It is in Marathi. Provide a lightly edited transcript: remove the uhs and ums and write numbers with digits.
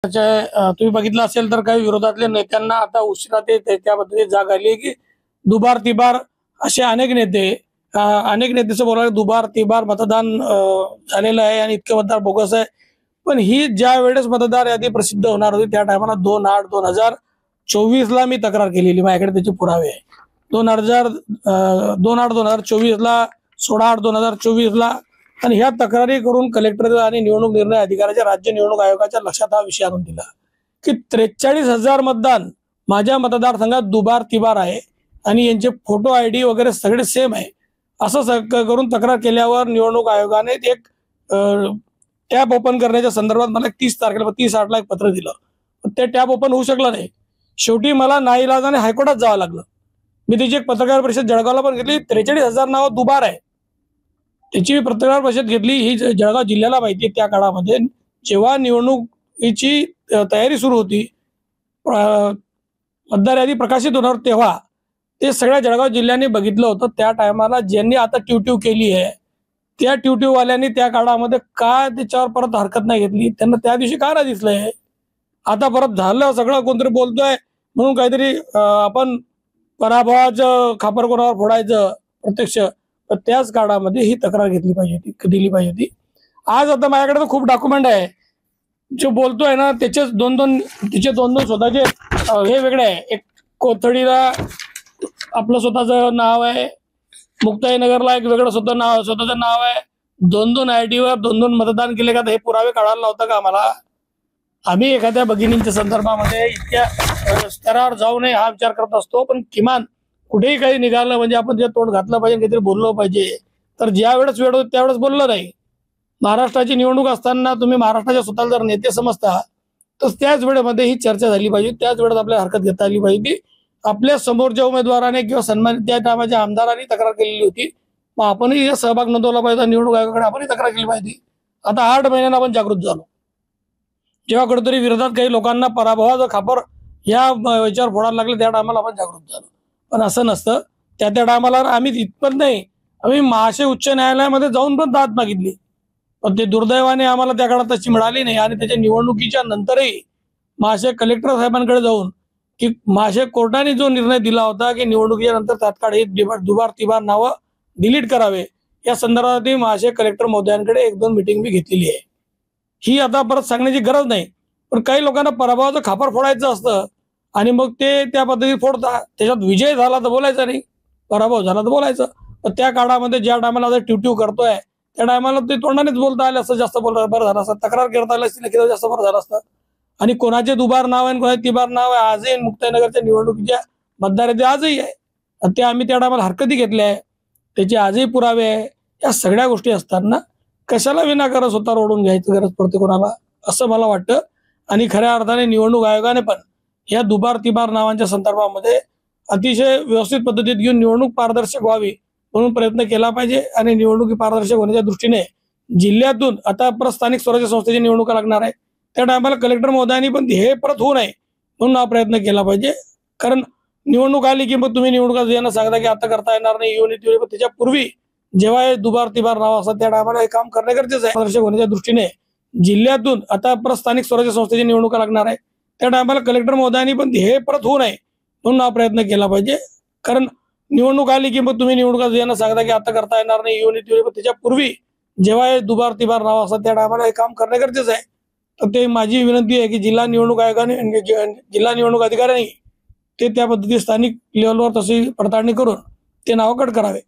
तुम्ही बघितलं असेल तर काही विरोधातल्या नेत्यांना आता उशिरा ते त्या पद्धतीने जाग आली की दुबार तिबार असे अनेक नेत्याचं बोलायला दुबार तिबार मतदान झालेलं आहे आणि इतकं मतदार बोगस आहे। पण ही ज्या वेळेस मतदार यादी प्रसिद्ध होणार होती त्या टायमाला 2/8/2024 ला मी तक्रार केलेली, माझ्याकडे त्याचे पुरावे आहे। 2/8/2024 ला 16/8/2024 ला आणि ह्या तक्रारी करून कलेक्टर आणि निवडणूक निर्णय अधिकाऱ्याच्या राज्य निवडणूक आयोगाच्या लक्षात हा विषय आणून दिला की 43,000 मतदान माझ्या मतदारसंघात दुबार तिबार आहे आणि यांचे फोटो ID वगैरे सगळे सेम आहे। असं करून तक्रार केल्यावर निवडणूक आयोगाने एक टॅब ओपन करण्याच्या संदर्भात मला 30/8 ला एक पत्र दिलं, पण ते टॅब ओपन होऊ शकलं नाही। शेवटी मला नाईलाजाने हायकोर्टात जावं लागलं। मी त्याची एक पत्रकार परिषद जळगावला पण घेतली। 43,000 नावं दुबार आहे त्याची पत्रकार परिषद घेतली। ही जळगाव जिल्ह्याला माहिती आहे, त्या काळामध्ये जेव्हा निवडणुकीची तयारी सुरू होती, मतदार यादी प्रकाशित होणार तेव्हा ते सगळ्या जळगाव जिल्ह्याने बघितलं होतं। त्या टायमाला ज्यांनी आता ट्यूट्यू केली आहे त्या ट्यूट्यूवाल्यांनी त्या काळामध्ये का त्याच्यावर परत हरकत नाही घेतली, त्यांना त्या दिवशी का नाही दिसलंय? आता परत झालं सगळं, कोणतरी बोलतोय म्हणून काहीतरी आपण पराभवाचं खापर कोणावर फोडायचं प्रत्यक्ष, तर त्याच काळामध्ये ही तक्रार दिली पाहिजे होती। आज आता माझ्याकडे तर खूप डॉक्युमेंट आहे, जो बोलतोय ना त्याचे दोन दोन स्वतःचे हे वेगळे आहे। एक कोथळीला आपलं स्वतःचं नाव आहे, मुक्ताईनगरला एक वेगळं स्वतःचं नाव आहे, 2-2 ID वर 2-2 मतदान केले का? हे पुरावे काढायला नव्हतं का आम्हाला? आम्ही एखाद्या भगिनींच्या संदर्भामध्ये इतक्या स्तरावर जाऊ नये हा विचार करत असतो, पण किमान कुठेही काही निघालं म्हणजे आपण त्यात तोंड घातलं पाहिजे, काहीतरी बोललं पाहिजे। तर ज्या वेळेस वेळ होती त्यावेळेस बोललं नाही। महाराष्ट्राची निवडणूक असताना तुम्ही महाराष्ट्राच्या स्वतःला जर नेते समजता तर त्याच वेळेमध्ये ही चर्चा झाली पाहिजे, त्याच वेळेस आपल्याला हरकत घेता आली पाहिजे। आपल्या समोरच्या उमेदवाराने किंवा सन्मानित त्या नावाच्या आमदारांनी तक्रार केलेली होती, मग आपणही सहभाग नोंदवला पाहिजे, निवडणूक आयोगाकडे आपणही तक्रार केली पाहिजे। आता 8 महिन्यांना आपण जागृत झालो। जेव्हा कुठेतरी विरोधात काही लोकांना पराभवाचं खापर या विचार फोडायला लागले त्या टायमाला आपण जागृत झालो, पण असं नसतं। त्या टायमाला आम्ही इतपत नाही, आम्ही महाराष्ट्र उच्च न्यायालयामध्ये जाऊन पण दाद मागितली, पण ते दुर्दैवाने आम्हाला त्या काळात तशी मिळाली नाही। आणि त्याच्या निवडणुकीच्या नंतरही महाराष्ट्र कलेक्टर साहेबांकडे जाऊन की महाराष्ट्र कोर्टाने जो निर्णय दिला होता की निवडणुकीच्या नंतर तात्काळ हे दुबार तिबार नावं डिलीट करावे, या संदर्भात महाराष्ट्र कलेक्टर महोदयांकडे 1-2 मीटिंग मी घेतलेली आहे। ही आता परत सांगण्याची गरज नाही, पण काही लोकांना पराभवाचं खापर फोडायचं असतं आणि मग ते त्या पद्धतीने फोडतात। त्याच्यात विजय झाला तर बोलायचं नाही, पराभव झाला तर बोलायचं। पण त्या काळामध्ये ज्या टायमाला ट्यूट्यू करतोय त्या टायमाला ते तोंडानेच बोलता आलं असं, जास्त बरं झालं असतं, तक्रार करता आली असती की जास्त बरं झालं असतं। आणि कोणाचे दुबार नाव आहे कोणाचे तिबार नाव आहे आजही मुक्ताईनगरच्या निवडणुकीच्या मतदार यादी आजही आहे, ते आम्ही त्या टायमाला हरकती घेतल्या आहे, त्याचे आजही पुरावे आहे। या सगळ्या गोष्टी असताना कशाला विनाकारण स्वतः ओढून घ्यायची गरज पडते कोणाला, असं मला वाटतं। आणि खऱ्या अर्थाने निवडणूक आयोगाने पण या दुबार तिबार नावांच्या संदर्भामध्ये अतिशय व्यवस्थित पद्धतीत घेऊन निवडणूक पारदर्शक व्हावी म्हणून प्रयत्न केला पाहिजे। आणि निवडणुकी पारदर्शक होण्याच्या दृष्टीने जिल्ह्यातून आता परत स्थानिक स्वराज्य संस्थेची निवडणुका लागणार आहे, त्या टायमाला कलेक्टर महोदयांनी पण हे परत होऊ नये म्हणून हा प्रयत्न केला पाहिजे। कारण निवडणूक आली की मग तुम्ही निवडणुका यांना सांगता की आता करता येणार नाही, येऊन पण त्याच्यापूर्वी जेव्हा हे दुबार तिबार नाव असतात त्या टायमाला हे काम करणे गरजेचं आहे। पारदर्शक होण्याच्या दृष्टीने जिल्ह्यातून आता परत स्थानिक स्वराज्य संस्थेची निवडणुका लागणार आहे, त्या टायमाला कलेक्टर महोदयांनी पण हे परत होऊ नये म्हणून हा प्रयत्न केला पाहिजे। कारण निवडणूक आली की मग तुम्ही निवडणुका यांना सांगता की आता करता येणार नाही, येऊन पण त्याच्यापूर्वी जेव्हा हे दुबार तिबार नाव असतात त्या टायमाला हे काम करणे गरजेचं आहे। तर ते माझी विनंती आहे की जिल्हा निवडणूक आयोगाने जिल्हा निवडणूक अधिकाऱ्यांनी ते त्या पद्धतीने स्थानिक लेवलवर तशी पडताळणी करून ते नाव कट करावे।